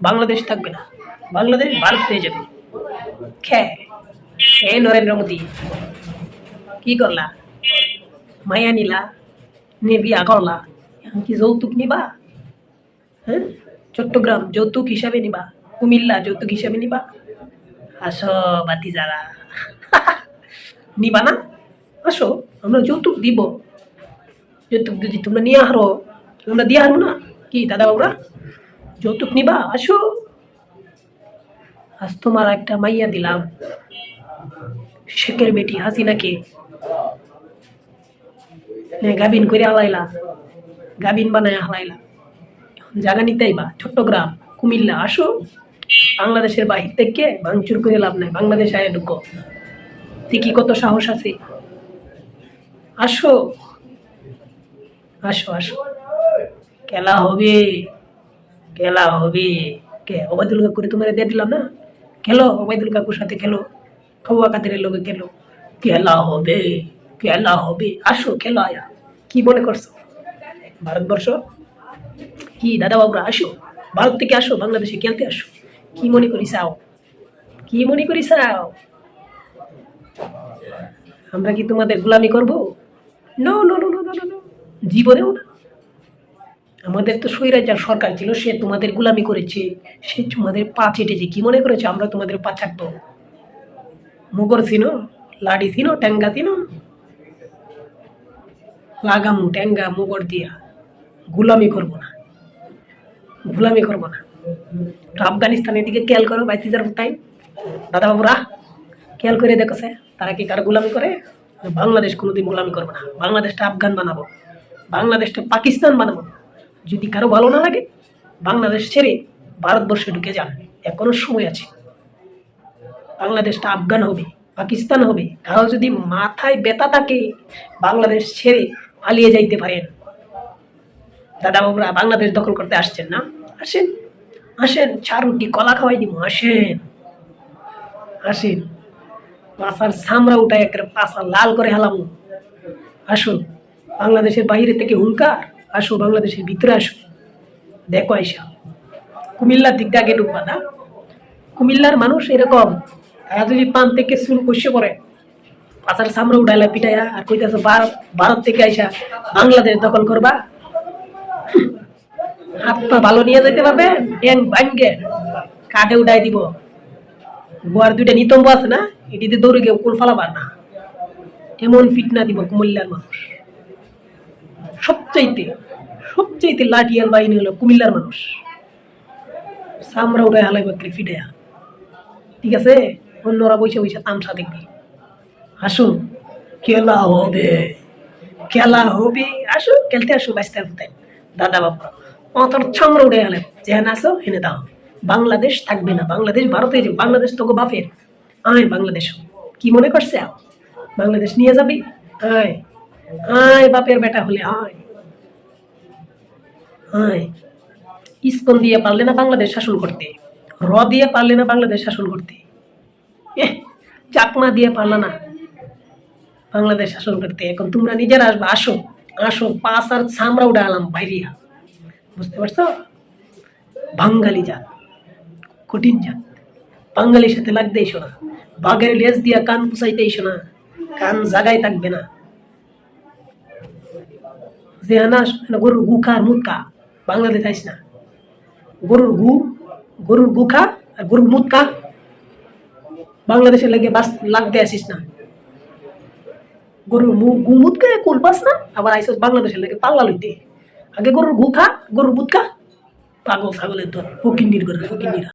বাংলাদেশ থাকবে না, বাংলাদেশ ভারত হয়ে যাবে। খে হে নরেন্দ্র মোদী, কি করলা? মায়া নিলা, নিয়ে বিয়া করলা, এখন কি যৌতুক নিবা? হ্যাঁ, চট্টগ্রাম যৌতুক হিসাবে নিবা, কুমিল্লা যৌতুক হিসাবে নিবা? আসো বাতি যারা, নিবা না? আসো, আমরা যৌতুক দিব। যৌতুক যদি তোমরা নিয়ে হারো, আমরা দিয়ে হারবো না? কি দাদা বাবুরা, যৌতুক নিবা? আসো, আজ তোমার একটা মাইয়া দিলাম, শেখের বেটি হাসিনাকে গাবিন করে হালাইলা, গাবিন বানায় হালাইলা, জায়গা নিতে আইবা চট্টগ্রাম কুমিল্লা। আসো, বাংলাদেশের বাহির থেকে ভাঙচুর করে লাভ নাই, বাংলাদেশ আয় ঢুকো। দেখি কত সাহস আছে। আসো আসো আসো, খেলা হবে, খেলা হবে। কে ওবায়দুল কাকুরে তোমার দিয়ে দিলাম না? খেলো ওবায়দুল কাকুর সাথে, খেলো খাওয়া কাদের লোকে, খেলো, খেলা হবে, খেলা হবে। আসো খেলো আয়া। কি মনে করছো ভারতবর্ষ? কি দাদা বাবুরা, আসো, ভারত থেকে আসো, বাংলাদেশে খেলতে আসো। কি মনে করি চাও? কি মনে করি চাও? আমরা কি তোমাদের গোলামি করবো? No no no no no no, জীবনেও না। আমাদের তো স্বৈরাচার সরকার ছিল, সে তোমাদের গোলামি করেছে, সে তোমাদের পা চেটেছে। কি মনে করেছে আমরা তোমাদের পা চাটবো? মুগর চিনো, লাডি চিনো, ট্যাঙ্গা চিনো? লাগামু ট্যাঙ্গা মুগর দিয়া, গোলামি করবো না, গোলামি করবো না। তো আফগানিস্তানের দিকে খেয়াল করো বাইতিজার তাই দাদা বাবুরা, খেয়াল করে দেখছে তারা কি কারো গোলামি করে? বাংলাদেশ কোনোদিন গোলামি করবো না। বাংলাদেশটা আফগান বানাবো, বাংলাদেশটা পাকিস্তান বানাবো। যদি কারো ভালো না লাগে, বাংলাদেশ ছেড়ে ভারতবর্ষে ঢুকে যান, এখনো সময় আছে। বাংলাদেশটা আফগান হবে, পাকিস্তান হবে। কারো যদি মাথায় ব্যথা থাকে, বাংলাদেশ ছেড়ে পালিয়ে যাইতে পারেন। দাদা বাবুরা, বাংলাদেশ দখল করতে আসছেন না? আসেন, আসেন, চারুটি কলা খাওয়াই দিব। আসেন, আসেন, পাশার সামরা উঠায় একটা পাশা লাল করে হেলামু। আসো, বাংলাদেশের বাইরে থেকে হুঙ্কার, আসো বাংলাদেশের ভিতরে আসো। দেখো আইসা কুমিল্লার দিক দিয়ে আগে ঢুকবা না? কুমিল্লার মানুষ এরকম, তারা যদি পান থেকে চুল কষে পড়ে, পাশার সামরা উঠাইলা পিটাইয়া, আর কইতেছে ভারত থেকে আইসা বাংলাদেশ দখল করবা। হাত পা ভালো নিয়ে যেতে পারবে, ব্যাং ভাঙ্গে কাঠে উঠাই দিব। গোয়ার দুইটা নিতম্ব আছে না, এটিতে দৌড়ে গিয়ে কুল ফালাবার না, এমন ফিটনা দিব কুমিল্লার মানুষ। সবচাইতে সবচাইতে লাঠিয়াল বাহিনী হলো কুমিল্লার মানুষ। সামরা উঠায় হালাই বাকরি ফিটাইয়া, ঠিক আছে? অন্যরা বসে বসে তামসা দেখবি। আসুন, খেলা হবে, খেলা হবে। আসো, খেলতে আসো বাইস্তার ফুটাই দাদা বাবু। অতর ছামড়া উঠে গেলেন, যেখানে আসো এনে দাও। বাংলাদেশ থাকবে না, বাংলাদেশ ভারতে যাবে। বাংলাদেশ তোকে বাপের, আয় বাংলাদেশ। কি মনে করছে বাংলাদেশ নিয়ে যাবি? আয়, আয় বাপের বেটা হলে আয়, আয়। ইস্কন দিয়ে পারলে না বাংলাদেশ শাসন করতে, র দিয়ে পারলে না বাংলাদেশ শাসন করতে, চাকমা দিয়ে পারলা না বাংলাদেশ শাসন করতে। এখন তোমরা নিজেরা আসবে। আসো, আসো, পাঁচ আর ছামড়া উঠে আলাম বাইরিয়া। বুঝতে পারছো? বাঙালি জাত, কঠিন জাত। বাঙালির সাথে লাগতে এসো না। বাঘের লেজ দিয়া কান পুষাইতে এসো না, কান জাগায় থাকবে না। যে আনাস গরুর গু খা, মুদ খা, বাংলাদেশ আইস না। গরুর গু খা আর গরুর মুদ খা, বাংলাদেশের লাগে বাস লাগতে আসিস না। গরুর গু মুদ খা কুল পাস না, আবার আইসস বাংলাদেশের লাগে পাল্লা লইতে। আগে গরুর গু খা, গরুর মুদ খা। পাগল ছাগলের দল, ফকিন্নির করে ফকিন্নিরা।